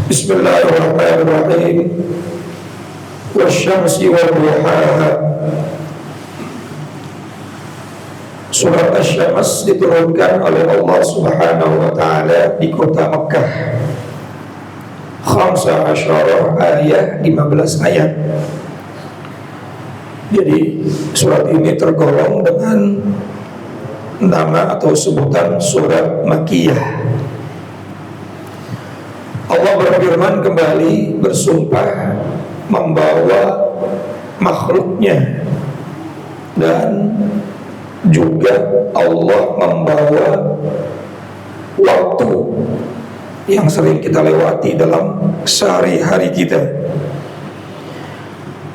Bismillahirrahmanirrahim. Wasyamsi wa duhaha. Surat Asy-Syams diturunkan oleh Allah Subhanahu wa taala di kota Mekkah. 15 ayat, 15 ayat. Jadi surat ini tergolong dengan nama atau sebutan surat Makkiyah. Allah berfirman kembali, bersumpah membawa makhluknya, dan juga Allah membawa waktu yang sering kita lewati dalam sehari-hari kita.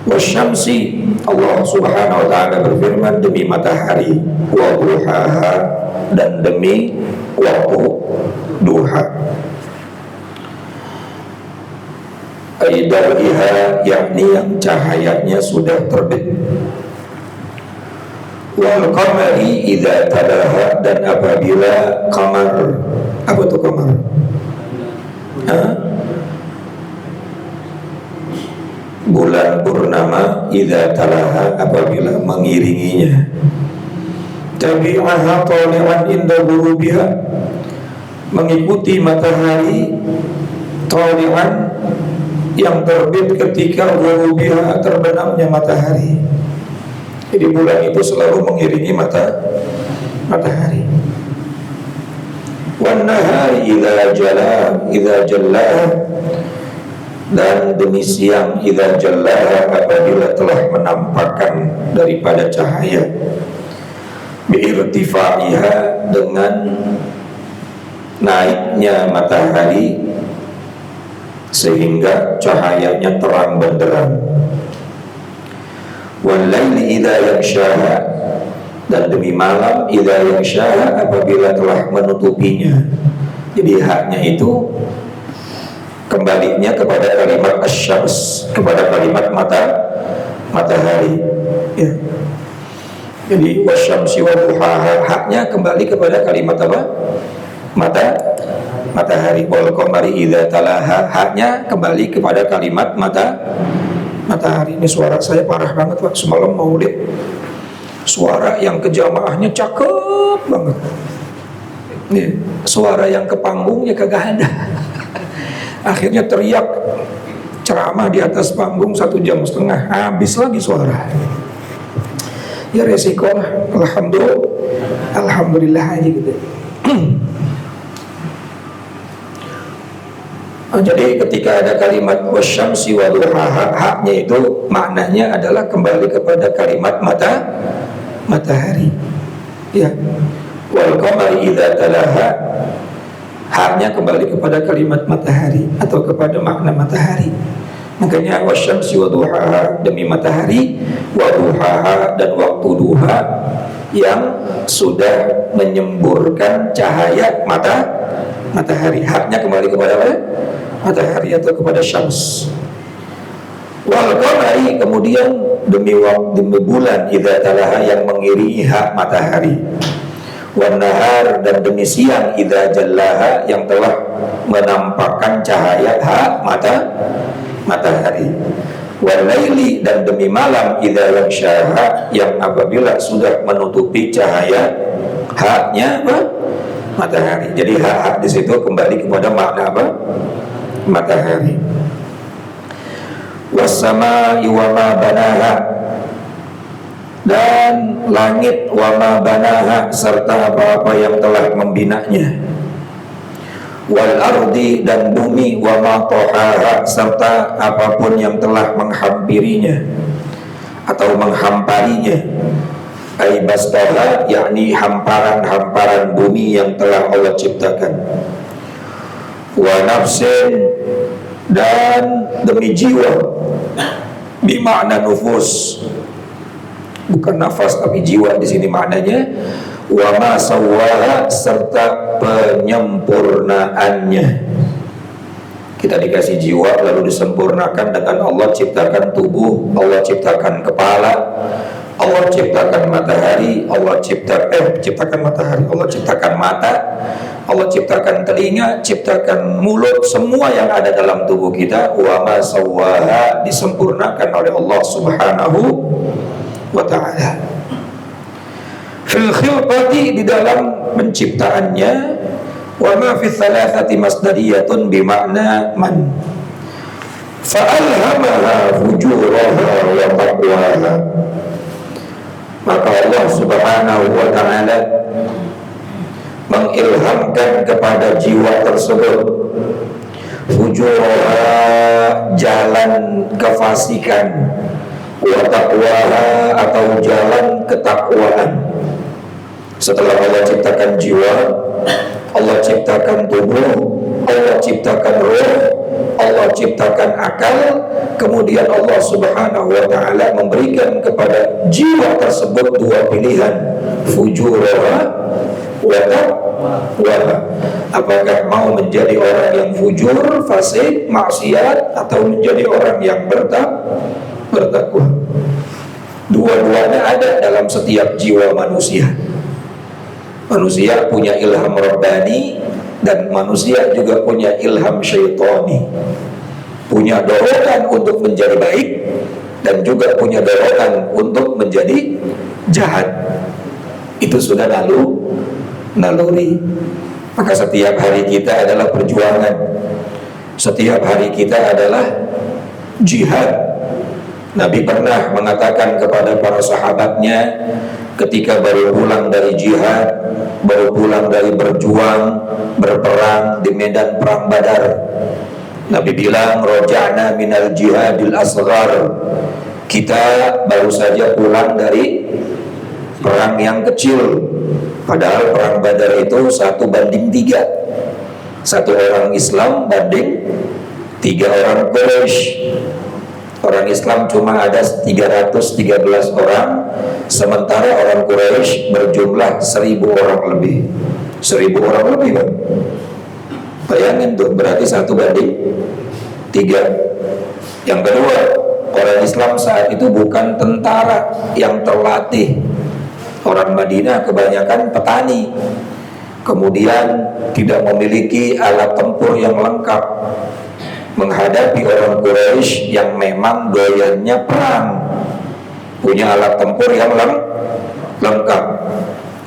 Wasyamsi, Allah Subhanahu wa ta'ala berfirman, demi matahari, wa duhaha, dan demi waktu duha. Aidariha, yakni yang cahayanya sudah terbit. Wal qamari idza talaha, dan apabila qamar, apa itu qamar? Bulan purnama, idza talaha, apabila mengiringinya. Tabi'aha tali'an inda ghurubiha, mengikuti matahari, tali'an, yang terbit ketika ghurubiha, terbenamnya matahari. Jadi bulan itu selalu mengiringi matahari. Wan nahari idza jallaha, dan demi siang idza jallaha, apabila telah menampakkan daripada cahaya. Bi'irtifa'iha, dengan naiknya matahari sehingga cahayanya terang benderang. Wal laili idza yaghshaha, dan demi malam idza yaghshaha, apabila telah menutupinya. Jadi haknya itu kembalinya kepada kalimat asy-syams, kepada kalimat matahari, ya. Jadi wasyamsi wa duhaha, haknya kembali kepada kalimat apa? Matahari. Wal qamari idza talaha, haknya kembali kepada kalimat matahari. Ini suara saya parah banget, Pak. Semalam maulid, suara yang ke jamaahnya cakep banget. Nih, suara yang ke panggungnya kagak ada. Akhirnya teriak ceramah di atas panggung 1,5 jam, habis lagi suara. Ya resiko lah. Alhamdulillah aja gitu. Jadi ketika ada kalimat wasyamsi wa duhaha, haknya itu maknanya adalah kembali kepada kalimat matahari. Ya. Wal qamari idza talaha, haknya kembali kepada kalimat matahari atau kepada makna matahari. Makanya wasyamsi wa duhaha, demi matahari, wa duhaha, dan waktu duha yang sudah menyemburkan cahaya matahari. Haknya kembali kepada apa? Matahari atau kepada syams. Wal qamari, kemudian demi bulan idza talaha, yang mengiringi hak matahari. Wan nahar, dan demi siang idza jallaha, yang telah menampakkan cahaya hak matahari. Wal laili, dan demi malam idza yaghshaha, yang apabila sudah menutupi cahaya haknya apa? Matahari. Jadi hak di situ kembali kepada makna apa? Matahari. Was-samaa'i wa ma banaha, dan langit wa ma banaha, serta apa-apa yang telah membinanya. Wal ardi, dan bumi wa ma tahaha, serta apapun yang telah menghampirinya atau menghamparinya. Ai bastaha, yakni hamparan-hamparan bumi yang telah Allah ciptakan. Wa nafsin, dan demi jiwa, bimakna nufus, bukan nafas tapi jiwa di sini maknanya. Wa ma sawwaha, serta penyempurnaannya. Kita dikasih jiwa lalu disempurnakan dengan Allah ciptakan tubuh, Allah ciptakan kepala, Allah ciptakan matahari, Allah ciptakan matahari, Allah ciptakan mata, Allah ciptakan telinga, ciptakan mulut, semua yang ada dalam tubuh kita. Wa ma sawwaha, disempurnakan oleh Allah Subhanahu wa ta'ala. Fil khilqati, di dalam penciptaannya. Wa ma fi thalathati masdariyatun bimakna man. Fa'alhamaha fujuraha wa taqwaha. Maka Allah Subhanahu wa ta'ala mengilhamkan kepada jiwa tersebut fujuraha, jalan kefasikan, wa taqwaha, atau jalan ketakwaan. Setelah Allah ciptakan jiwa, Allah ciptakan tubuh, Allah ciptakan ruh, Allah ciptakan akal, kemudian Allah Subhanahu wa ta'ala memberikan kepada jiwa tersebut dua pilihan, fujuraha wa taqwaha. Apakah mau menjadi orang yang fujur, fasik, maksiat, atau menjadi orang yang bertakwa? Dua-duanya ada dalam setiap jiwa manusia. Manusia punya ilham rabbani dan manusia juga punya ilham syaitani. Punya dorongan untuk menjadi baik dan juga punya dorongan untuk menjadi jahat. Itu sudah naluri. Maka setiap hari kita adalah perjuangan. Setiap hari kita adalah jihad. Nabi pernah mengatakan kepada para sahabatnya ketika baru pulang dari jihad, baru pulang dari berjuang, berperang di medan perang Badar. Nabi bilang, roja'na minal jihadil asghar. Kita baru saja pulang dari perang yang kecil. Padahal perang Badar itu 1:3. Satu orang Islam banding 3 orang Quraisy. Orang Islam cuma ada 313 orang, sementara orang Quraisy berjumlah 1000 orang lebih. 1000 orang lebih, Bang. Bayangin tuh, berarti 1:3. Yang kedua, orang Islam saat itu bukan tentara yang terlatih. Orang Madinah kebanyakan petani, kemudian tidak memiliki alat tempur yang lengkap menghadapi orang Quraisy yang memang doyannya perang, punya alat tempur yang lengkap,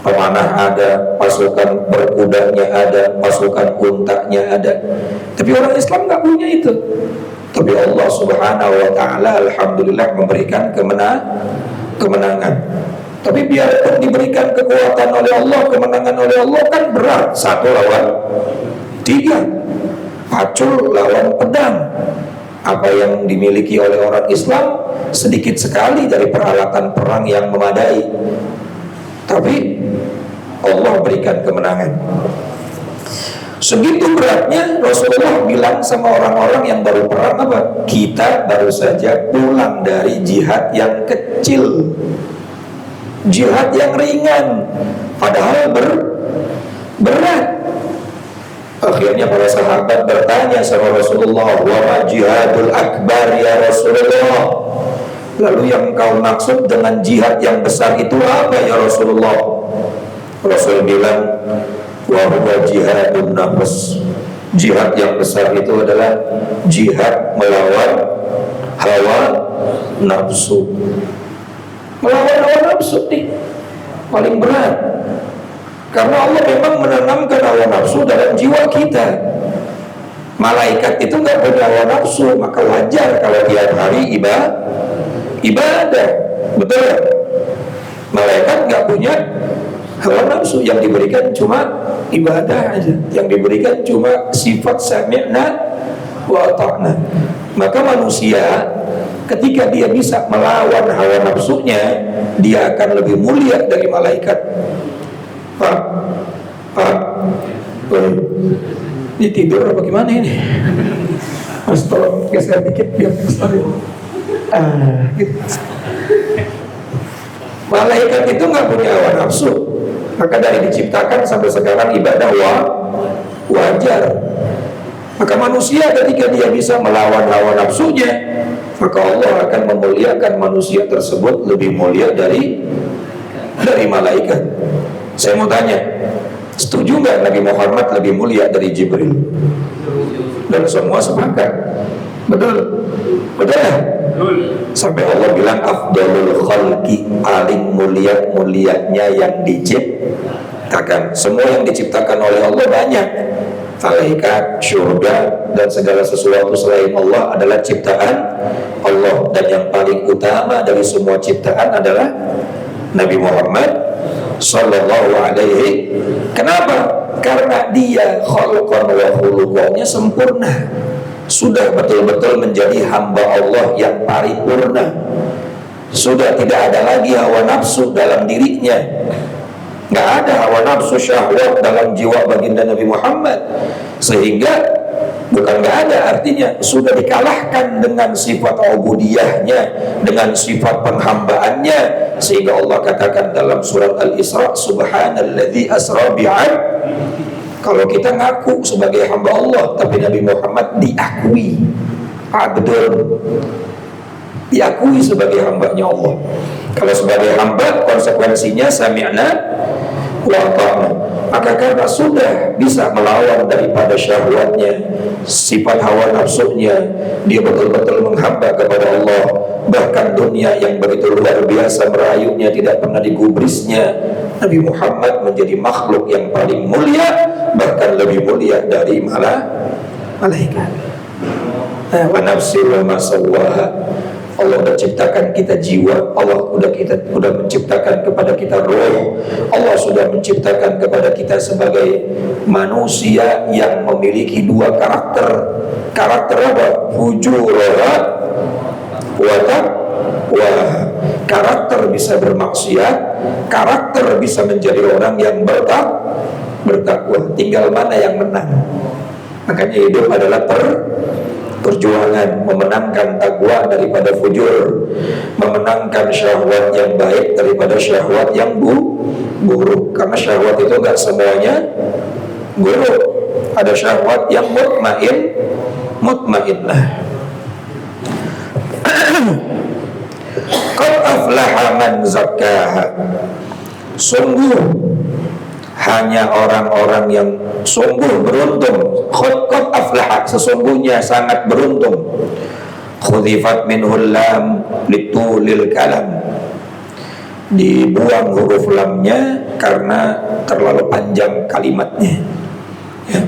pemanah ada, pasukan berkudanya ada, pasukan untanya ada. Tapi orang Islam nggak punya itu. Tapi Allah Subhanahu wa ta'ala alhamdulillah memberikan kemenangan. Tapi biarpun diberikan kekuatan oleh Allah, kemenangan oleh Allah, kan berat. 1 lawan 3, pacul lawan pedang. Apa yang dimiliki oleh orang Islam sedikit sekali dari peralatan perang yang memadai. Tapi Allah berikan kemenangan. Segitu beratnya Rasulullah bilang sama orang-orang yang baru perang apa? Kita baru saja pulang dari jihad yang kecil, jihad yang ringan, padahal berat. Akhirnya para sahabat bertanya sama Rasulullah, wa ma jihadul akbar ya Rasulullah? Lalu yang kau maksud dengan jihad yang besar itu apa ya Rasulullah? Rasul bilang, wa huwa jihadun nafs. Jihad yang besar itu adalah jihad melawan hawa nafsu. Melawan hawa nafsu nih paling berat. Karena Allah memang menanamkan hawa nafsu dalam jiwa kita. Malaikat itu nggak punya hawa nafsu, maka wajar kalau tiap hari ibadah. Betul? Malaikat nggak punya hawa nafsu, yang diberikan cuma ibadah aja, yang diberikan cuma sifat sami'na wa ata'na. Maka manusia ketika dia bisa melawan hawa nafsunya, dia akan lebih mulia dari malaikat. Pak, ini tidur apa gimana ini? Mas tolong geser dikit biar stabil. Gitu. Malaikat itu nggak punya hawa nafsu, maka dari diciptakan sampai sekarang ibadah wajar. Maka manusia ketika dia bisa melawan hawa nafsunya, maka Allah akan memuliakan manusia tersebut lebih mulia dari malaikat. Saya mau tanya, setuju nggak Nabi Muhammad lebih mulia dari Jibril? Dan semua sepakat. Betul? Betul ya? Sampai Allah bilang afdalul khalqi, paling mulianya yang diciptakan. Semua yang diciptakan oleh Allah banyak, malaikat, surga, dan segala sesuatu selain Allah adalah ciptaan Allah. Dan yang paling utama dari semua ciptaan adalah Nabi Muhammad Sallallahu Alaihi. Kenapa? Karena dia khalqan wa khuluqannya sempurna, sudah betul-betul menjadi hamba Allah yang paripurna. Sudah tidak ada lagi hawa nafsu dalam dirinya. Nggak ada hawa nafsu syahwat dalam jiwa baginda Nabi Muhammad. Sehingga bukan nggak ada, artinya sudah dikalahkan dengan sifat ubudiyahnya, dengan sifat penghambaannya. Sehingga Allah katakan dalam surat Al-Isra, subhanalladzi asra bi'abd. Kalau kita ngaku sebagai hamba Allah, tapi Nabi Muhammad diakui abdul, diakui sebagai hambanya Allah. Kalau sebagai hamba, konsekuensinya sami'na wa ata'na. Maka karena sudah bisa melawan daripada syahwatnya, sifat hawa nafsunya, dia betul-betul menghamba kepada Allah. Bahkan dunia yang begitu luar biasa merayunya tidak pernah digubrisnya, Nabi Muhammad menjadi makhluk yang paling mulia, bahkan lebih mulia dari malaikat. Wa nafsin wa ma sawwaha. Allah sudah ciptakan kita jiwa, Allah sudah menciptakan kepada kita roh, Allah sudah menciptakan kepada kita sebagai manusia yang memiliki dua karakter. Karakter apa? Fujurah wa taqwa. Karakter bisa bermaksiat, karakter bisa menjadi orang yang bertakwa. Tinggal mana yang menang. Makanya hidup adalah perjuangan, memenangkan takwa daripada fujur, memenangkan syahwat yang baik daripada syahwat yang buruk. Karena syahwat itu gak semuanya buruk. Ada syahwat yang mutmainnah. Qad aflaha man zakkaha. Sungguh hanya orang-orang yang sungguh beruntung. Qad aflaha, sesungguhnya sangat beruntung. Khudifat minhul lam litulil kalam. Dibuang huruf lamnya karena terlalu panjang kalimatnya, ya.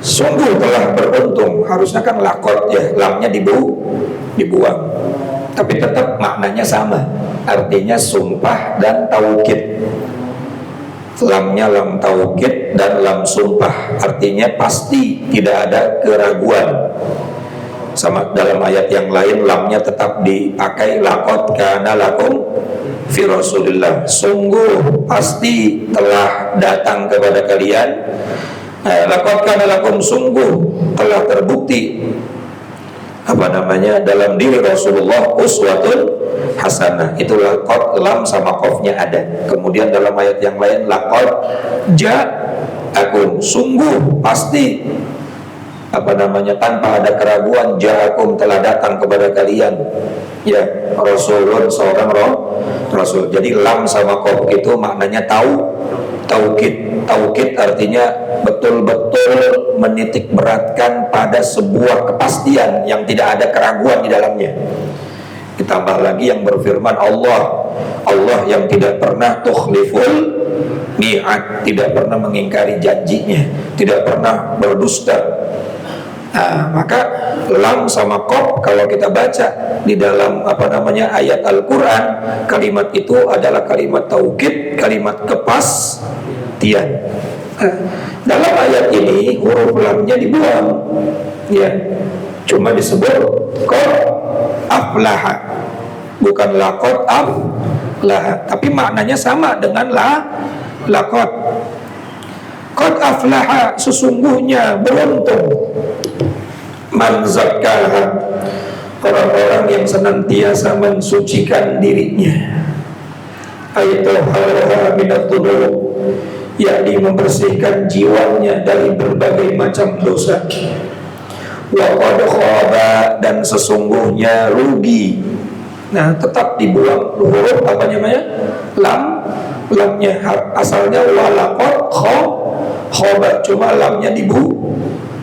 Sungguh telah beruntung, harusnya kan lakot ya, lamnya dibuang. Tapi tetap maknanya sama, artinya sumpah dan taukid. Lamnya lam taukid dan lam sumpah, artinya pasti, tidak ada keraguan. Sama dalam ayat yang lain, lamnya tetap dipakai, laqad kana lakum fi Rasulillah, sungguh pasti telah datang kepada kalian. Laqad kana lakum, sungguh telah terbukti dalam diri Rasulullah uswatun hasanah. Itulah qad, lam sama qafnya ada. Kemudian dalam ayat yang lain, laqad ja'akum, sungguh pasti tanpa ada keraguan, ja'akum telah datang kepada kalian, ya, rasulun, seorang rasul. Jadi lam sama qaf itu maknanya taukid. Taukid artinya betul-betul menitik beratkan pada sebuah kepastian yang tidak ada keraguan di dalamnya. Ditambah lagi yang berfirman Allah yang tidak pernah tukhliful mi'ad, tidak pernah mengingkari janjinya, tidak pernah berdusta. Maka lam sama qaf kalau kita baca di dalam ayat Al-Quran, kalimat itu adalah kalimat taukid, kalimat kepastian. Dalam ayat ini huruf lamnya dibuang, ya, cuma disebut qad aflaha, bukan laqad aflaha, tapi maknanya sama dengan laqad. Qad aflaha, sesungguhnya beruntung. Man zakkaha, orang-orang yang senantiasa mensucikan dirinya. Ayatuha minat-tunub, yakni membersihkan jiwanya dari berbagai macam dosa. Wa qad khaba, dan sesungguhnya rugi. Nah, tetap dibuang huruf apa namanya? Lamnya asalnya walaqad khaba, cuma lamnya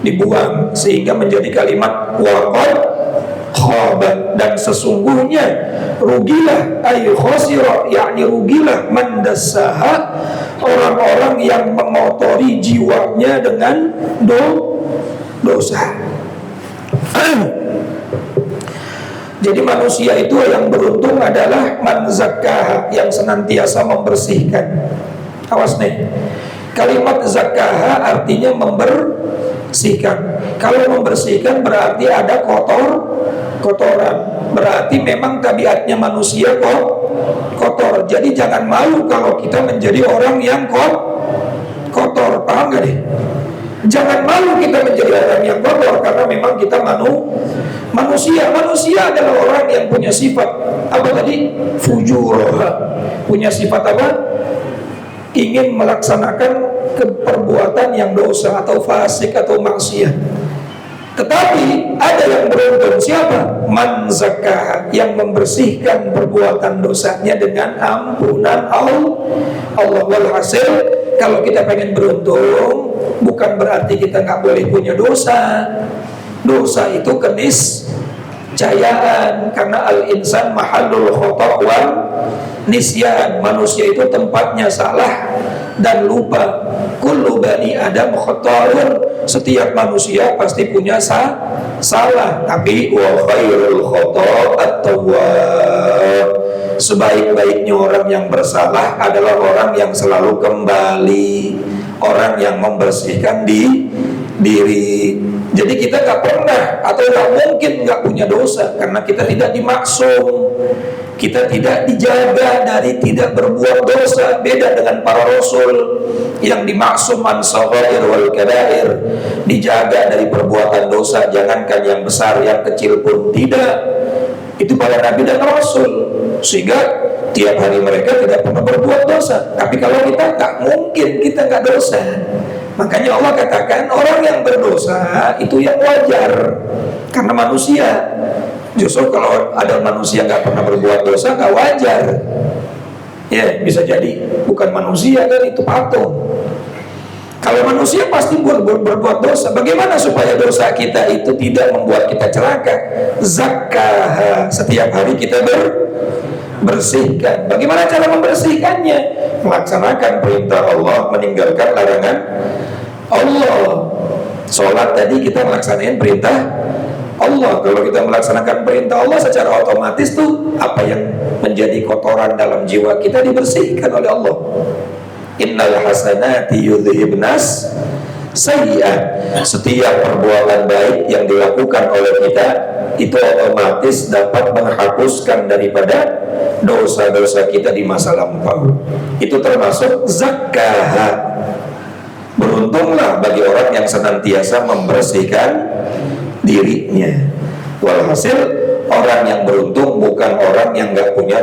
dibuang sehingga menjadi kalimat waqad khaba, dan sesungguhnya rugilah, ay khosira, yakni rugilah, mandassaha, orang-orang yang mengotori jiwanya dengan dosa. Jadi manusia itu yang beruntung adalah man zakkaha, yang senantiasa membersihkan. Awas nih, kalimat zakkaha artinya membersihkan. Kalau membersihkan berarti ada kotoran. Berarti memang tabiatnya manusia kotor. Jadi jangan malu kalau kita menjadi orang yang kotor. Paham gak nih? Jangan malu kita menjadi orang yang kotor, karena memang kita manusia. Manusia adalah orang yang punya sifat apa tadi? Fujur. Punya sifat apa? Ingin melaksanakan perbuatan yang dosa atau fasik atau maksiat. Tetapi ada yang beruntung, siapa? Man zakkaha, yang membersihkan perbuatan dosanya dengan ampunan Allah. Walhasil, kalau kita pengen beruntung, bukan berarti kita nggak boleh punya dosa. Dosa itu keniscayaan, karena al-insan mahallul khata' wal nisyan. Manusia itu tempatnya salah dan lupa. Kullu bani Adam khata'un, setiap manusia pasti punya salah. Tapi wa khairul khata'at tawwab, sebaik-baiknya orang yang bersalah adalah orang yang selalu kembali, orang yang membersihkan diri. Jadi kita gak pernah atau gak mungkin gak punya dosa, karena kita tidak dimaksum. Kita tidak dijaga dari tidak berbuat dosa. Beda dengan para rasul yang dimaksum an saghair wal kabair, dijaga dari perbuatan dosa, jangankan yang besar, yang kecil pun tidak. Itu para nabi dan rasul, sehingga tiap hari mereka tidak pernah berbuat dosa. Tapi kalau kita, tak mungkin kita nggak dosa. Makanya Allah katakan orang yang berdosa itu yang wajar, karena manusia. Justru kalau ada manusia nggak pernah berbuat dosa, nggak wajar. Ya, bisa jadi bukan manusia kan, itu patung. Kalau manusia pasti berbuat dosa. Bagaimana supaya dosa kita itu tidak membuat kita celaka? Zakkaha, setiap hari kita bersihkan. Bagaimana cara membersihkannya? Melaksanakan perintah Allah, meninggalkan larangan Allah. Sholat tadi kita melaksanakan perintah Allah. Kalau kita melaksanakan perintah Allah, secara otomatis tuh apa yang menjadi kotoran dalam jiwa kita dibersihkan oleh Allah. Innal hasanati yudhibnas sayyi'at. Setiap perbuatan baik yang dilakukan oleh kita itu otomatis dapat menghapuskan daripada dosa-dosa kita di masa lampau. Itu termasuk zakkaha. Beruntunglah bagi orang yang senantiasa membersihkan dirinya. Walhasil, orang yang beruntung bukan orang yang gak punya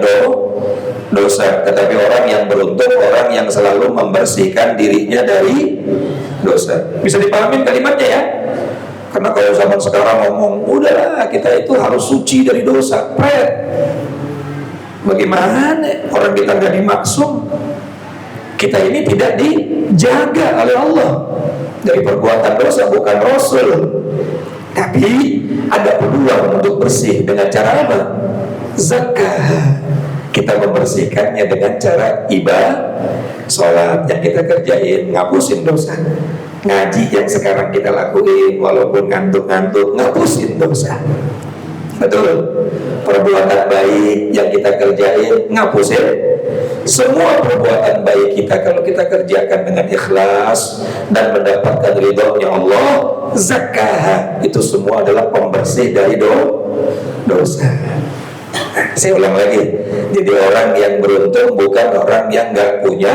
dosa, tetapi orang yang beruntung orang yang selalu membersihkan dirinya dari dosa. Bisa dipahami kalimatnya ya? Karena kalau zaman sekarang ngomong, udahlah kita itu harus suci dari dosa, bagaimana orang kita gak dimaksum? Kita ini tidak dijaga oleh Allah dari perbuatan dosa, bukan Rasul. Tapi ada peluang untuk bersih dengan cara apa? Zakah. Kita membersihkannya dengan cara ibadah, sholat yang kita kerjain, ngapusin dosa. Ngaji yang sekarang kita lakuin, walaupun ngantuk-ngantuk, ngapusin dosa. Betul. Perbuatan baik yang kita kerjain, ngapusin. Semua perbuatan baik kita kalau kita kerjakan dengan ikhlas dan mendapatkan ridhonya Allah, zakah, itu semua adalah pembersih dari dosa. Saya ulang lagi. Jadi orang yang beruntung bukan orang yang gak punya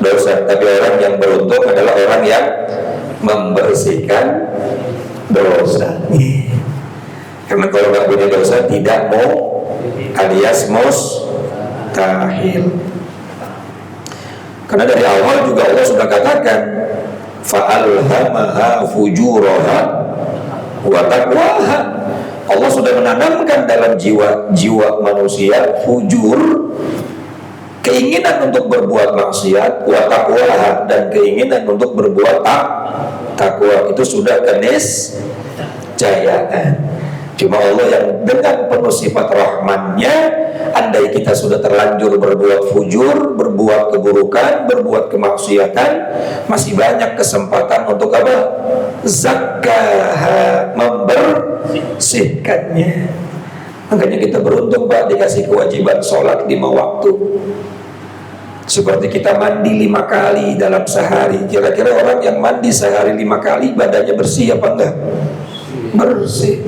dosa, tapi orang yang beruntung adalah orang yang membersihkan dosa. Karena kalau gak punya dosa tidak mau alias mustahil. Karena dari awal juga Allah sudah katakan fa'alhamaha fujuraha wa taqwaha. Allah sudah menanamkan dalam jiwa manusia fujur, keinginan untuk berbuat maksiat, wa taqwaha, dan keinginan untuk berbuat takwa. Itu sudah keniscayaan. Cuma Allah yang dengan penuh sifat rahmannya, andai kita sudah terlanjur berbuat fujur, berbuat keburukan, berbuat kemaksiatan, masih banyak kesempatan untuk apa? Zakah, membersihkannya. Makanya kita beruntung Pak, dikasih kewajiban sholat 5 waktu. Seperti kita mandi 5 kali dalam sehari. Kira-kira orang yang mandi sehari 5 kali badannya bersih apa enggak? Bersih.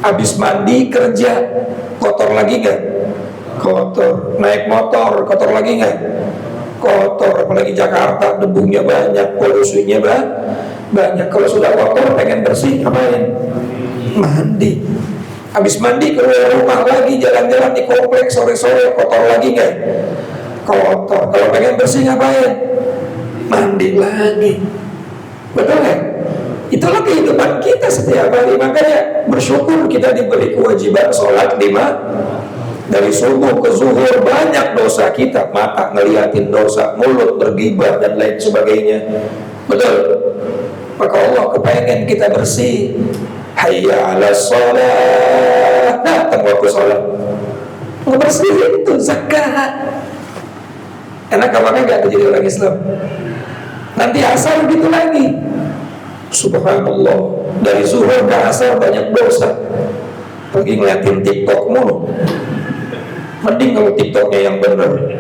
Habis mandi kerja, kotor lagi nggak? Kotor. Naik motor, kotor lagi nggak? Kotor. Apalagi Jakarta, debunya banyak, polusinya banyak. Kalau sudah kotor, pengen bersih, ngapain? Mandi. Habis mandi keluar rumah lagi, jalan-jalan di kompleks sore-sore, kotor lagi nggak? Kotor. Kalau pengen bersih ngapain? Mandi lagi. Betul nggak? Itulah kehidupan kita setiap hari. Makanya bersyukur kita diberi kewajiban sholat 5. Dari subuh ke zuhur banyak dosa kita. Mata ngeliatin dosa, mulut bergibah dan lain sebagainya. Betul. Maka Allah kepengen kita bersih. Hayya ala sholat. Datang waktu sholat, ngebersihin itu zakat. Enak kamarnya gak jadi orang Islam. Nanti asar gitu lagi. Subhanallah, dari zuhur ke asar banyak dosa. Pergi ngeliatin TikTok mulu. Mending kalau TikToknya yang bener.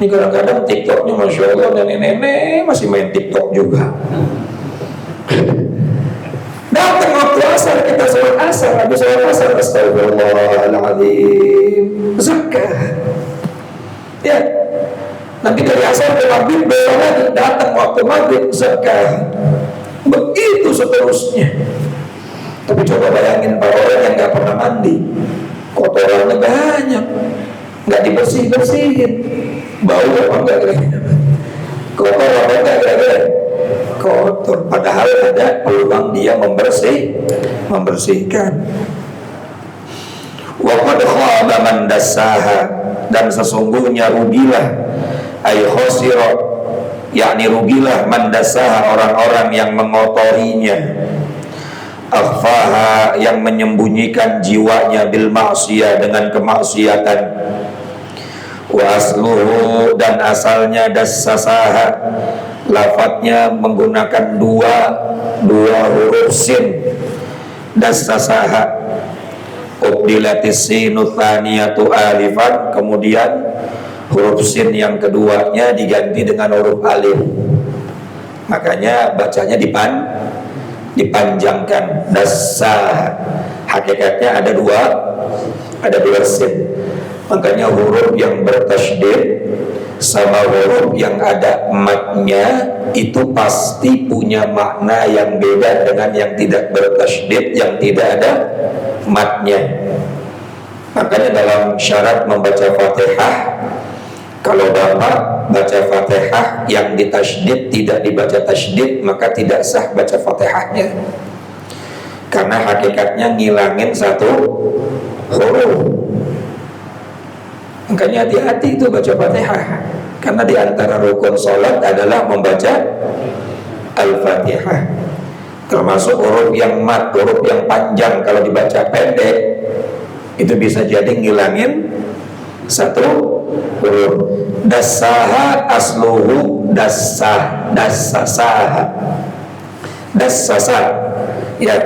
Ini kadang-kadang TikToknya Masya Allah, nenek-nenek masih main TikTok juga. Datang waktu asar, kita sholat asar. Habis sholat asar, astagfirullahaladzim, zakat. Ya, nanti dari asar ke maghrib besok lagi. Datang waktu maghrib, zakat. Begitu seterusnya. Tapi coba bayangin para orang yang gak pernah mandi, kotorannya banyak, gak dibersih-bersihin, bau apa enggak kira-kira? Kotor apa enggak kira-kira? Kotor. Padahal ada peluang dia membersihkan. Wa qad khaba man dassaha, dan sesungguhnya rugilah, ay khosira, yakni rugilah mandasaha, orang-orang yang mengotorinya, akhfaha, yang menyembunyikan jiwanya, bil ma'siyah, dengan kemaksiatan, wa asluhu, dan asalnya dassasaha, lafadznya menggunakan dua huruf sin, dassasaha, ubdilatis sinu thaniyatu alifan, kemudian huruf sin yang keduanya diganti dengan huruf alif. Makanya bacanya dipanjangkan, dasa. Hakikatnya ada dua sin. Makanya huruf yang bertasydid sama huruf yang ada matnya itu pasti punya makna yang beda dengan yang tidak bertasydid, yang tidak ada matnya. Makanya dalam syarat membaca Fatihah, kalau Bapak baca Fatihah yang ditasydid tidak dibaca tasydid, maka tidak sah baca Fatihahnya. Karena hakikatnya ngilangin satu huruf. Makanya hati-hati itu baca Fatihah. Karena di antara rukun sholat adalah membaca Al-Fatihah. Termasuk huruf yang mat, huruf yang panjang. Kalau dibaca pendek, itu bisa jadi ngilangin satu huruf. Dassaha asluhu dassah, dassasaha, dassasa, ya,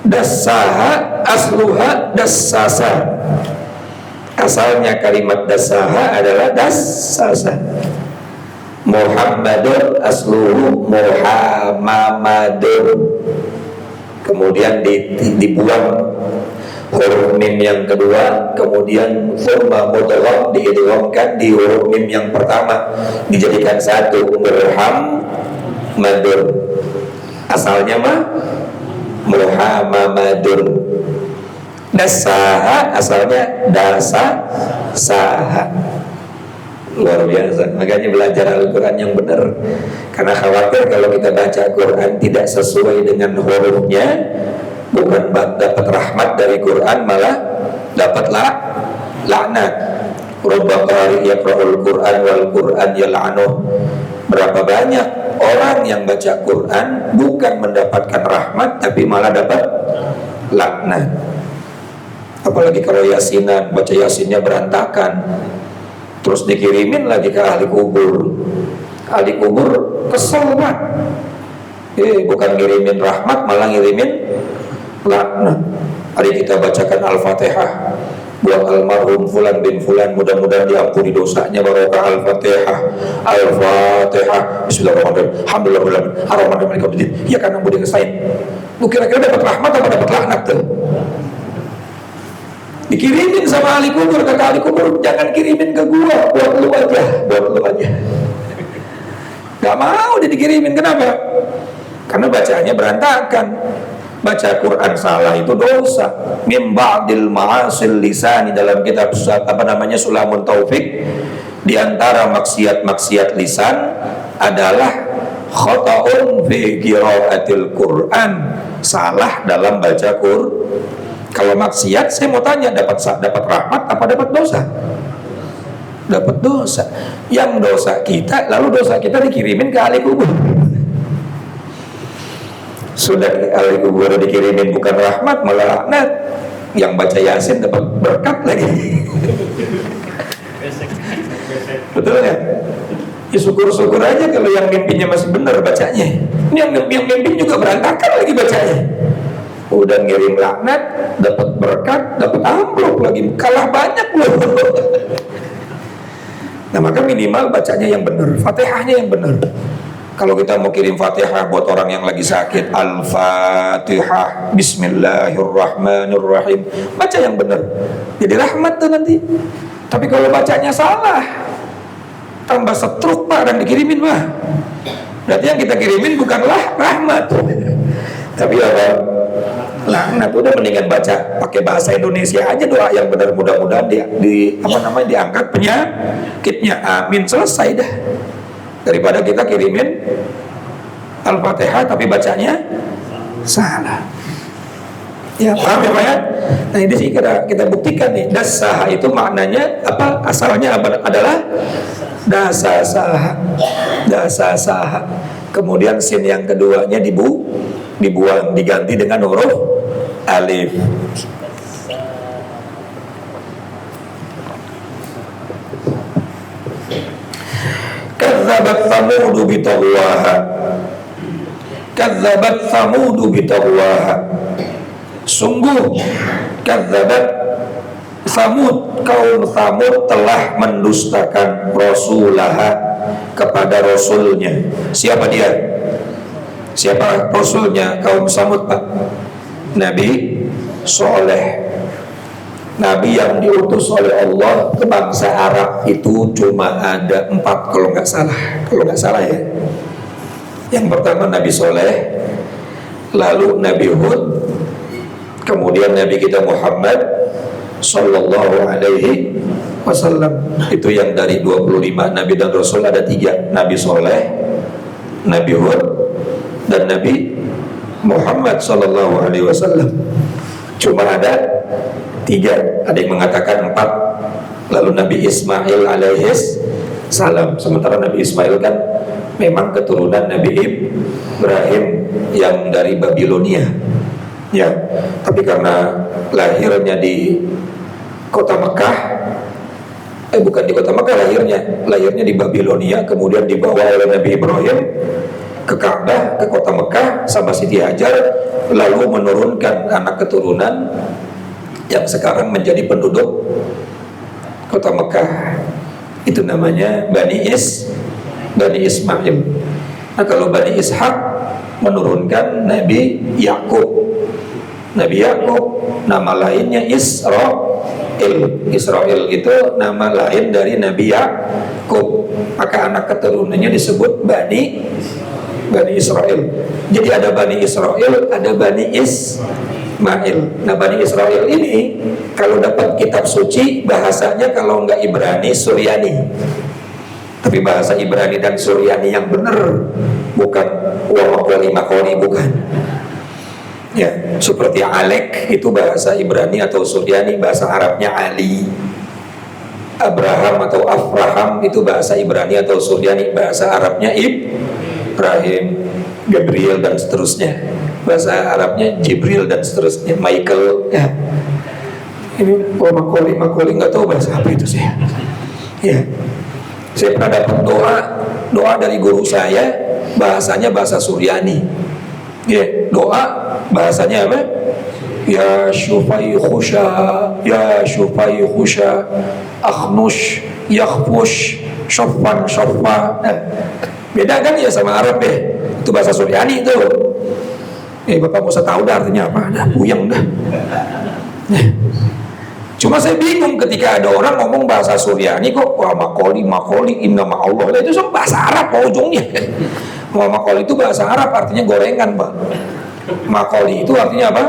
dassaha asluha dassasa. Asalnya kalimat dassaha adalah dassasa. Muhammadun asluhu muhammamadun. Kemudian dibuang huruf mim yang kedua, kemudian thumma mudgham diidghamkan di huruf mim yang pertama, dijadikan satu, Muhammadun. Asalnya mah Muhammadun. Dasaha asalnya dasasaha. Luar biasa. Makanya belajar Al-Quran yang benar. Karena khawatir kalau kita baca Quran tidak sesuai dengan hurufnya, bukan dapat rahmat dari Quran, malah dapatlah laknat. Rubba qari yaqra'ul Quran wal Quran yal'anuh. Berapa banyak orang yang baca Quran bukan mendapatkan rahmat, tapi malah dapat laknat. Apalagi kalau yasinan, baca yasinnya berantakan, terus dikirimin lagi ke ahli kubur. Ahli kubur kesel banget. Bukan ngirimin rahmat, malah ngirimin laknat. Hari kita bacakan Al-Fatihah buat almarhum Fulan bin Fulan, mudah-mudahan diampuni dosanya, barokah Al-Fatihah. Al-Fatihah. Bismillahirrahmanirrahim. Alhamdulillah. Ar-Rahmanirrahim. Ya karena mau dikesain. Lu kira-kira dapat rahmat atau dapat laknat tuh? Dikirimin sama ahli kubur, kata ahli kubur, jangan kirimin ke gua, buat lu aja. Gak mau dia dikirimin, kenapa? Karena bacaannya berantakan. Baca Quran salah itu dosa. Min ba'dil ma'asil lisani, dalam kitab Sulamun Taufik, di antara maksiat-maksiat lisan adalah khata'un fi qira'atil Quran, salah dalam baca Quran. Kalau maksiat, saya mau tanya, dapat rahmat apa dapat dosa? Dapat dosa. Yang dosa kita, lalu dosa kita dikirimin ke ahli kubur. Sudah ahli kubur dikirimin bukan rahmat, malah laknat. Yang baca Yasin dapat berkat lagi. Betul ya? Ya syukur-syukur aja kalau yang mimpinya masih benar bacanya. Ini yang mimpi juga berantakan lagi bacanya. Udah ngirim laknat, dapat berkat, dapat amplop lagi, kalah banyak loh. Nah maka minimal bacanya yang benar, Fatihahnya yang benar. Kalau kita mau kirim Fatihah buat orang yang lagi sakit, Al-Fatihah, Bismillahirrahmanirrahim, baca yang benar, jadi rahmat tuh nanti. Tapi kalau bacanya salah, tambah setruk pak dan dikirimin mah, berarti yang kita kirimin bukanlah rahmat, tapi apa? Laknat. Udah mendingan baca pakai bahasa Indonesia aja doa yang benar, mudah-mudahan diangkat penyakitnya, amin, selesai dah. Daripada kita kirimin Al-Fatihah tapi bacanya salah. Ya paham ya Pak ya? Nah ini sih kita buktikan nih, dasaha itu maknanya apa? Asalnya apa? Adalah dasasaha. Kemudian sin yang keduanya dibuang, diganti dengan huruf alif. Kadzabat Tsamudu bitagwaha. Sungguh kadzabat Tsamud, kaum Tsamud telah mendustakan rasulaha, kepada rasulnya. Siapa dia? Siapa rasulnya kaum Tsamud Pak? Nabi Soleh. Nabi yang diutus oleh Allah ke bangsa Arab itu cuma ada 4 kalau nggak salah ya. Yang pertama Nabi Soleh, lalu Nabi Hud, kemudian Nabi kita Muhammad Sallallahu Alaihi Wasallam. Itu yang dari 25 Nabi dan Rasul ada 3, Nabi Soleh, Nabi Hud, dan Nabi Muhammad Sallallahu Alaihi Wasallam. Cuma ada 3, ada yang mengatakan 4. Lalu Nabi Ismail alaihis salam. Sementara Nabi Ismail kan memang keturunan Nabi Ibrahim yang dari Babilonia. Ya, tapi karena lahirnya di kota Mekah, bukan di kota Mekah lahirnya di Babilonia, kemudian dibawa oleh Nabi Ibrahim ke Ka'bah, ke kota Mekah sama Siti Hajar, lalu menurunkan anak keturunan yang sekarang menjadi penduduk kota Mekah. Itu namanya Bani Ismail. Nah kalau Bani Ishaq menurunkan Nabi Yakub. Nabi Yakub nama lainnya Israel. Israel itu nama lain dari Nabi Yakub. Maka anak keturunannya disebut Bani Israel. Jadi ada Bani Israel, ada Bani Ismail. Nah Bani Israel ini kalau dapat kitab suci bahasanya kalau enggak Ibrani, Suryani. Tapi bahasa Ibrani dan Suryani yang benar, bukan wa makoli, bukan. Ya, seperti Alek itu bahasa Ibrani atau Suryani, bahasa Arabnya Ali. Abraham atau Afraham itu bahasa Ibrani atau Suryani, bahasa Arabnya Ibrahim. Gabriel dan seterusnya, bahasa Arabnya Jibril dan seterusnya, Michael. Ya, ini makoli nggak tahu bahasa apa itu saya. Ya, saya pernah dapat doa dari guru saya, bahasanya bahasa Suryani. Ya, doa bahasanya apa? Ya syufai khusha akhnush yakhfush syofan shofa. Beda kan ya sama Arab ya. Itu bahasa Suryani itu. Bapak mau tahu dah artinya apa? Dah puyeng dah. Cuma saya bingung ketika ada orang ngomong bahasa Suryani kok wa makoli inna ma'allah. Itu sama bahasa Arab Pak ujungnya. Wa makoli itu bahasa Arab artinya gorengan, Pak. Makoli itu artinya apa?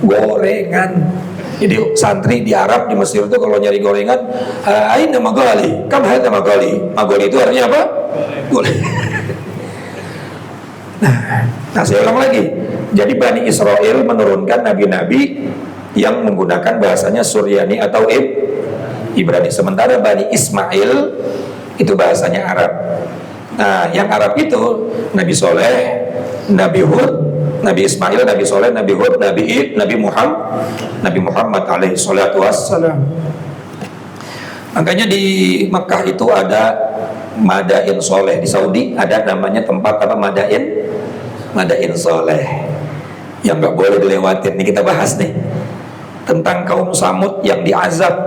Gorengan. Jadi santri di Arab, di Mesir itu kalau nyari gorengan, aina magali, kam hadza magali. Magali itu artinya apa? Gorengan. Nah, saya ulang lagi. Jadi Bani Israel menurunkan nabi-nabi yang menggunakan bahasanya Suryani atau Ibrani. Sementara Bani Ismail itu bahasanya Arab. Nah, yang Arab itu Nabi Soleh, Nabi Hud, Nabi Ismail, Nabi Soleh, Nabi Hud, Nabi Muhammad alaihi salatu wassalam. Makanya di Mekah itu ada Madain Soleh. Di Saudi ada namanya tempat apa, Madain Soleh, yang nggak boleh dilewatin. Ini kita bahas nih tentang kaum Samud yang diazab.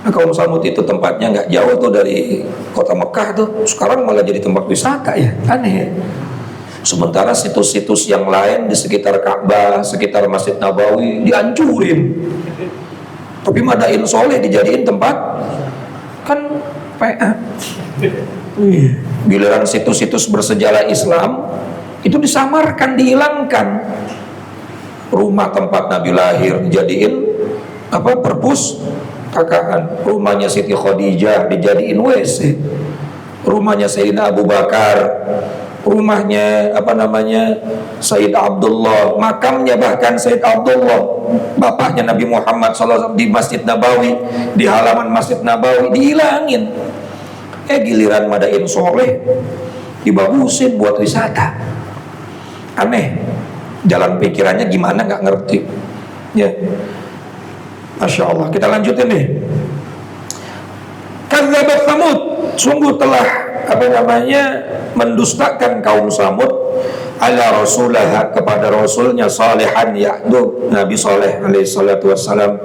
Nah, kaum Samud itu tempatnya nggak jauh tuh dari kota Mekah tuh. Sekarang malah jadi tempat wisata ya, aneh ya. Sementara situs-situs yang lain di sekitar Ka'bah, sekitar Masjid Nabawi dihancurin. Tapi Madain Soleh dijadiin tempat kan PA. Giliran situs-situs bersejarah Islam itu disamarkan, dihilangkan. Rumah tempat Nabi lahir dijadiin apa, perpustakaan. Rumahnya Siti Khadijah dijadiin WC. Rumahnya Sayyidina Abu Bakar, rumahnya apa namanya, Sayyid Abdullah, makamnya bahkan Sayyid Abdullah, bapaknya Nabi Muhammad SAW, di Masjid Nabawi, di halaman Masjid Nabawi dihilangin. Giliran Madain Soleh dibagusin buat wisata. Aneh, jalan pikirannya gimana nggak ngerti ya. Masya Allah. Kita lanjutin nih. Kadzabat Samud, sungguh telah apa namanya, mendustakan kaum Samud ala rasulah, kepada rasulnya Salihan, yaitu Nabi Saleh alaihi salatu wassalam,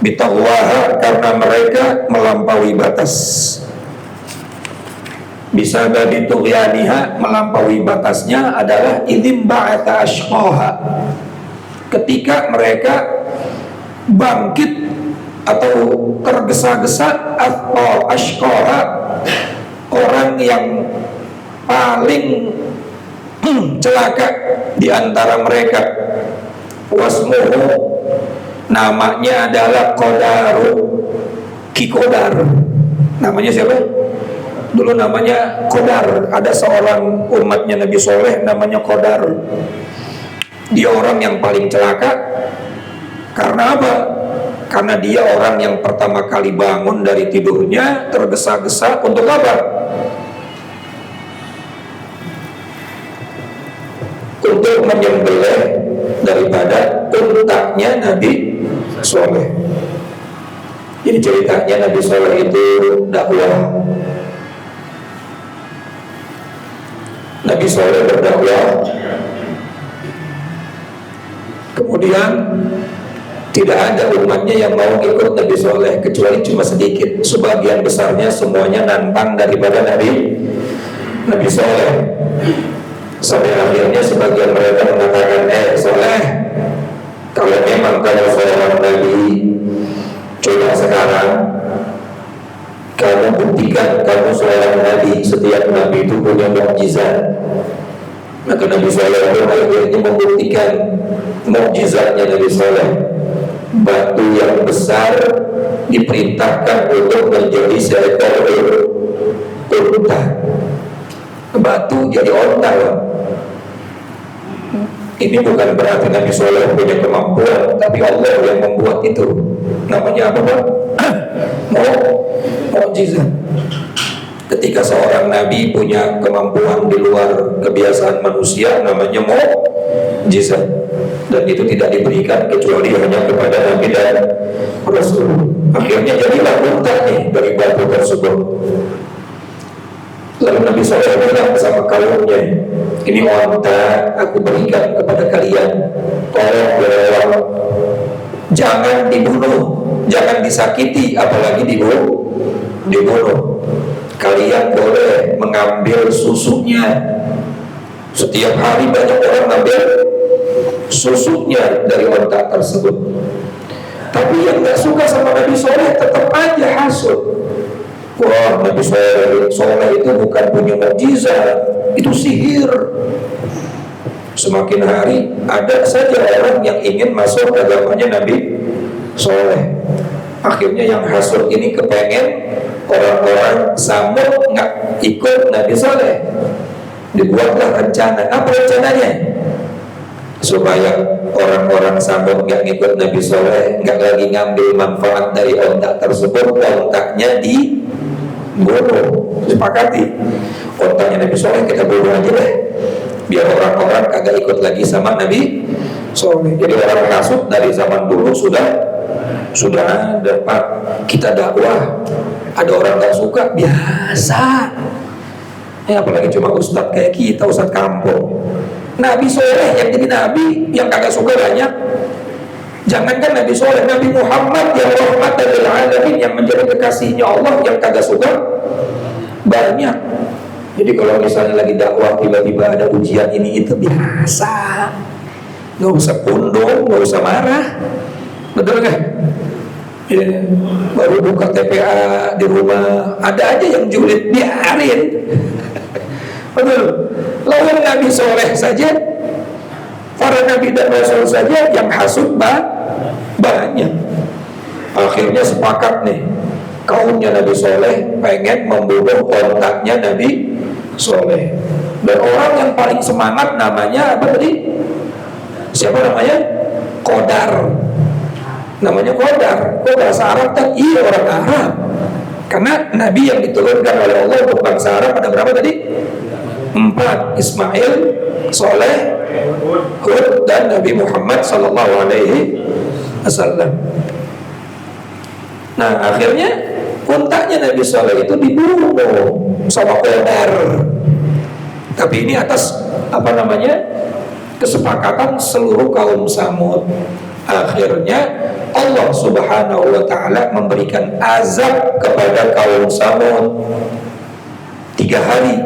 bitaqwaha, karena mereka melampaui batas. Bisa babi tughyaniha, melampaui batasnya adalah idzim ba'atha ashqaha, ketika mereka bangkit atau tergesa-gesa, atau ashqaha, orang yang paling celaka di antara mereka. Wasmuhu, namanya adalah Qodaru, Ki Qodar. Namanya siapa? Dulu namanya Qodar. Ada seorang umatnya Nabi Soleh namanya Qodar. Dia orang yang paling celaka. Karena apa? Karena dia orang yang pertama kali bangun dari tidurnya tergesa-gesa untuk apa? Untuk menyembelih daripada untanya Nabi Soleh. Jadi ceritanya Nabi Soleh itu dakwah. Nabi Soleh berdakwah, kemudian tidak ada umatnya yang mau ikut Nabi Soleh kecuali cuma sedikit. Sebagian besarnya semuanya nantang daripada Nabi Soleh. Sampai akhirnya sebagian mereka mengatakan, Soleh, kalau memang kamu seorang Nabi, coba sekarang kamu buktikan kamu seorang Nabi. Setiap Nabi itu punya mukjizat. Maka Nabi Soleh akhirnya membuktikan mukjizatnya Nabi Soleh. Batu yang besar diperintahkan untuk menjadi seekor unta. Batu jadi onta loh. Ini bukan berarti Nabi Soleh punya kemampuan, tapi Allah yang membuat itu. Namanya apa Pak? Mukjizat. Ketika seorang Nabi punya kemampuan di luar kebiasaan manusia, namanya mukjizat. Dan itu tidak diberikan kecuali hanya kepada Nabi dan Rasul. Akhirnya jadilah unta nih dari batu tersebut. Lalu Nabi SAW bilang sama kaumnya, ini onta aku berikan kepada kalian, tolong dirawat, jangan dibunuh, jangan disakiti, apalagi dibunuh. Kalian boleh mengambil susunya. Setiap hari banyak orang ambil susunya dari onta tersebut. Tapi yang gak suka sama Nabi Soleh tetap aja hasut. Wah, Nabi Soleh itu bukan punya mukjizat, itu sihir. Semakin hari ada saja orang yang ingin masuk agamanya Nabi Soleh. Akhirnya yang hasut ini kepengen orang-orang Samud nggak ikut Nabi Soleh. Dibuatlah rencana. Apa rencananya? Supaya orang-orang Samud nggak ngikut Nabi Soleh, nggak lagi ngambil manfaat dari ontak tersebut, ontaknya dibunuh. Sepakati ontaknya Nabi Soleh kita bunuh aja deh, biar orang-orang kagak ikut lagi sama Nabi Soleh. Jadi orang hasut dari zaman dulu sudah ada Pak. Kita dakwah, ada orang nggak suka, biasa. Apalagi cuma ustadz kayak kita, ustadz kampung. Nabi Soleh yang jadi nabi, yang kagak suka banyak. Jangankan Nabi Soleh, Nabi Muhammad yang rahmatan lil alamin, yang menjadi kekasihnya Allah, yang kagak suka banyak. Jadi kalau misalnya lagi dakwah tiba-tiba ada ujian ini itu biasa, nggak usah pundung, nggak usah marah, betul kan? Ya, baru buka TPA di rumah ada aja yang julid, biarin. Betul. Lawan Nabi Soleh saja, para Nabi dan Rasul saja yang hasud banyak. Akhirnya sepakat nih, kaumnya Nabi Soleh pengen membunuh ontaknya Nabi Soleh. Dan orang yang paling semangat namanya apa tadi? Siapa namanya? Qadar. Namanya Qadar. Kok bahasa Arab kan? Iya, orang Arab. Karena Nabi yang diturunkan oleh Allah untuk bangsa Arab ada berapa tadi? 4, Ismail, Soleh, Hud, dan Nabi Muhammad Sallallahu Alaihi Wasallam. Nah akhirnya untaknya Nabi Soleh itu dibunuh sama Qadar. Tapi ini atas apa namanya, kesepakatan seluruh kaum Samud. Akhirnya Allah Subhanahu wa Ta'ala memberikan azab kepada kaum Samud 3 hari.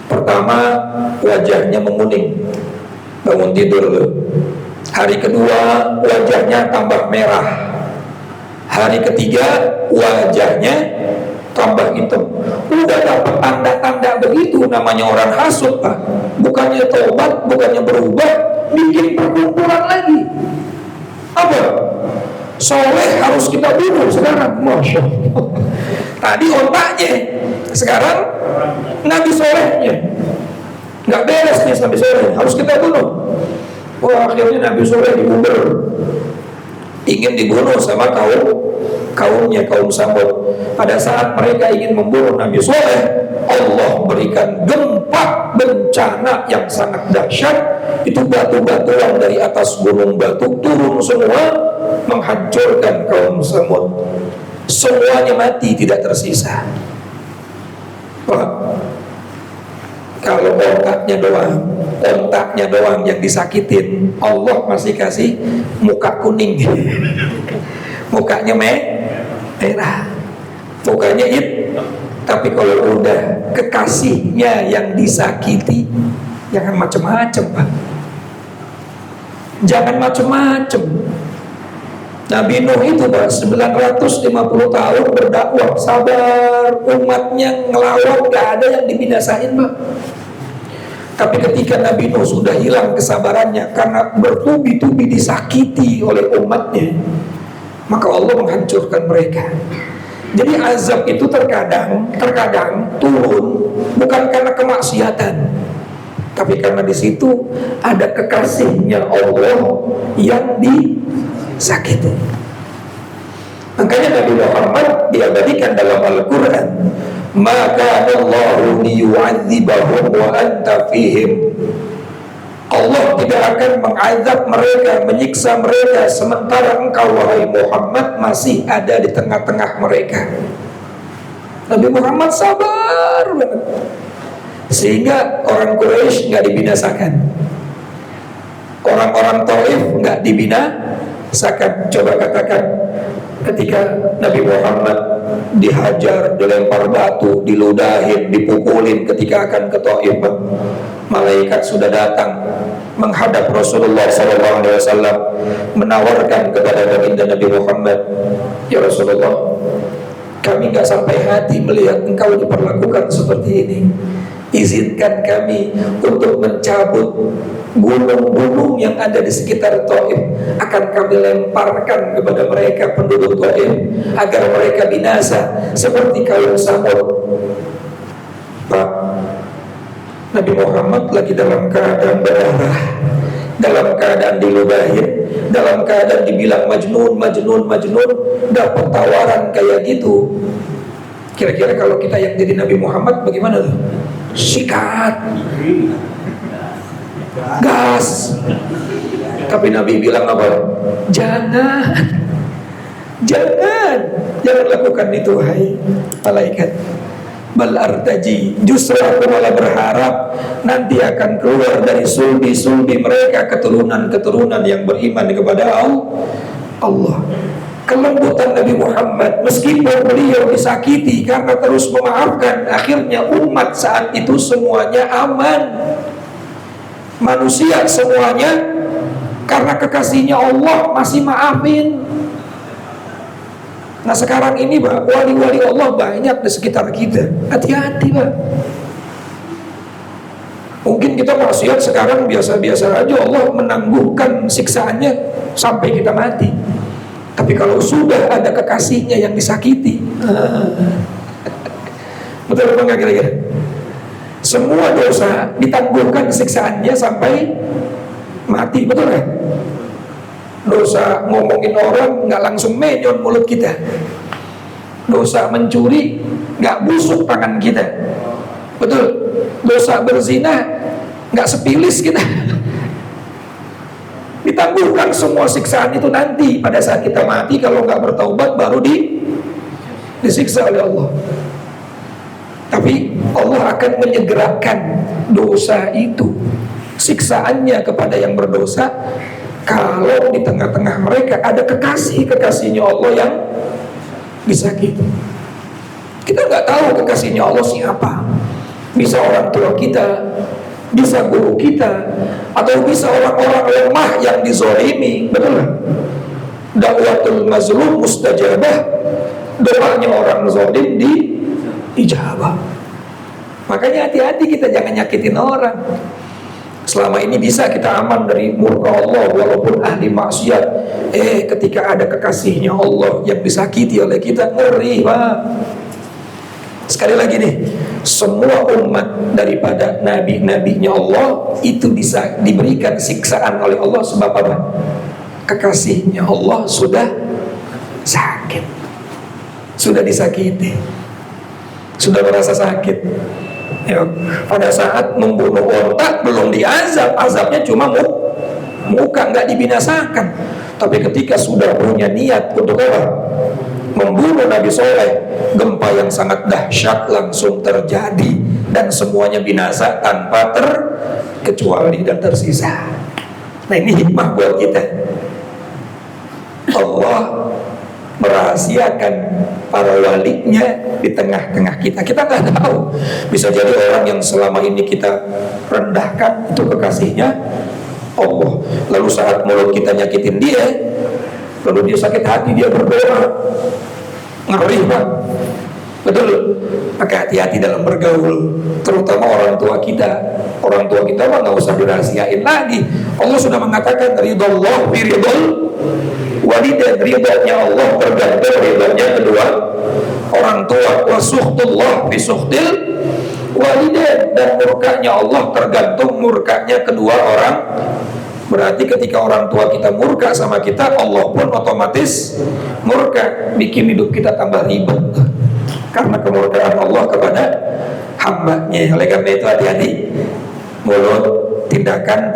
Pertama, wajahnya menguning, bangun tidur. Hari kedua, wajahnya tambah merah. Hari ketiga, wajahnya tambah hitam. Udah dapat tanda-tanda begitu, namanya orang hasut Pak. Bukannya tobat, bukannya berubah, bikin perkumpulan lagi. Apa? Soleh harus kita bunuh sekarang. Masya Allah. Tadi ontaknya, sekarang Nabi Solehnya. Nggak beres nih Nabi Soleh, harus kita bunuh. Wah, akhirnya Nabi Soleh dibunuh, ingin dibunuh sama kaumnya, kaum Samud. Pada saat mereka ingin membunuh Nabi Soleh, Allah berikan gempa bencana yang sangat dahsyat. Itu batu-batuan dari atas gunung batu turun semua, menghancurkan kaum Samud. Semuanya mati, tidak tersisa. Wah, kalau ontaknya doang yang disakitin, Allah masih kasih muka kuning, mukanya merah, mukanya tapi kalau udah kekasihnya yang disakiti, jangan macem-macem Pak, jangan macem-macem. Nabi Nuh itu Pak 950 tahun berdakwah, sabar, umatnya ngelawan, gak ada yang dibinasain Pak. Tapi ketika Nabi Nuh sudah hilang kesabarannya karena bertubi-tubi disakiti oleh umatnya, maka Allah menghancurkan mereka. Jadi azab itu terkadang turun bukan karena kemaksiatan, tapi karena di situ ada kekasihnya Allah yang disakiti. Makanya Nabi Muhammad diabadikan dalam Al-Quran, maka Allahu liyu'adzibahum wa anta fihim. Allah tidak akan mengazab mereka, menyiksa mereka, sementara engkau wahai Muhammad masih ada di tengah-tengah mereka. Nabi Muhammad sabar banget, sehingga orang Quraisy nggak dibinasakan, orang-orang Taif nggak dibinasakan. Coba katakan, ketika Nabi Muhammad dihajar, dilempar batu, diludahin, dipukulin ketika akan ke Taif, malaikat sudah datang menghadap Rasulullah SAW, menawarkan kepada baginda Nabi Muhammad, ya Rasulullah, kami nggak sampai hati melihat engkau diperlakukan seperti ini. Izinkan kami untuk mencabut gunung-gunung yang ada di sekitar Taif, akan kami lemparkan kepada mereka penduduk Taif agar mereka binasa seperti kaum Samud. Pak, Nabi Muhammad lagi dalam keadaan berdarah, dalam keadaan diludahin, dalam keadaan dibilang majnun, dapat tawaran kayak gitu. Kira-kira kalau kita yang jadi Nabi Muhammad bagaimana tuh? Sikat, gas. Tapi Nabi bilang apa? Jangan lakukan itu, hai malaikat. Bal artaji, justru aku malah berharap nanti akan keluar dari sulbi mereka keturunan yang beriman kepada Allah. Kelembutan Nabi Muhammad, meskipun beliau disakiti karena terus memaafkan, akhirnya umat saat itu semuanya aman. Manusia semuanya karena kekasihnya Allah masih maafin. Nah sekarang ini Pak, wali-wali Allah banyak di sekitar kita. Hati-hati Pak. Mungkin kita maksiat sekarang biasa-biasa aja, Allah menangguhkan siksaannya sampai kita mati. Tapi kalau sudah ada kekasihnya yang disakiti, betul apa enggak kira-kira? Semua dosa ditangguhkan siksaannya sampai mati, betul kan? Dosa ngomongin orang nggak langsung menyon mulut kita. Dosa mencuri nggak busuk tangan kita, betul? Dosa berzina nggak sepilis kita. Ditangguhkan semua siksaan itu nanti pada saat kita mati. Kalau nggak bertaubat baru disiksa oleh Allah. Tapi Allah akan menyegerakan dosa itu, siksaannya kepada yang berdosa, kalau di tengah-tengah mereka ada kekasihnya Allah yang disakiti. Kita nggak tahu kekasihnya Allah siapa. Bisa orang tua kita, bisa guru kita, atau bisa orang-orang lemah yang dizolimi, betul kan? Dakwatul mazlum mustajabah, doanya orang zalim diijabah. Makanya hati-hati, kita jangan nyakitin orang. Selama ini bisa kita aman dari murka Allah walaupun ahli maksiat. Ketika ada kekasihnya Allah yang disakiti oleh kita, ngeri Pak. Sekali lagi nih, semua umat daripada nabi-nabinya Allah itu bisa diberikan siksaan oleh Allah sebab apa? Kekasihnya Allah sudah sakit, sudah disakiti, sudah merasa sakit. Ya, pada saat membunuh onta belum diazab, azabnya cuma muka, nggak dibinasakan. Tapi ketika sudah punya niat untuk apa? Membunuh Nabi Soleh, gempa yang sangat dahsyat langsung terjadi dan semuanya binasa tanpa terkecuali dan tersisa. Nah ini hikmah buat kita. Allah merahasiakan para walinya di tengah-tengah kita. Kita nggak tahu, bisa jadi orang yang selama ini kita rendahkan itu kekasihnya Allah. Lalu saat mulut kita nyakitin dia, lalu dia sakit hati, dia berdoa, ngeri Pak. Betul. Maka hati-hati dalam bergaul, terutama orang tua kita. Orang tua kita mah nggak usah dirahasiain lagi. Allah sudah mengatakan ridallah fi ridal walidain, ridhonya Allah tergantung ridhonya kedua orang tua, wa sukhtullah fi sukhtil walidain, dan murkanya Allah tergantung murkanya kedua orang. Berarti ketika orang tua kita murka sama kita, Allah pun otomatis murka, bikin hidup kita tambah ribet karena kemurkaan Allah kepada hambanya. Oleh karena itu hati-hati mulut, tindakan,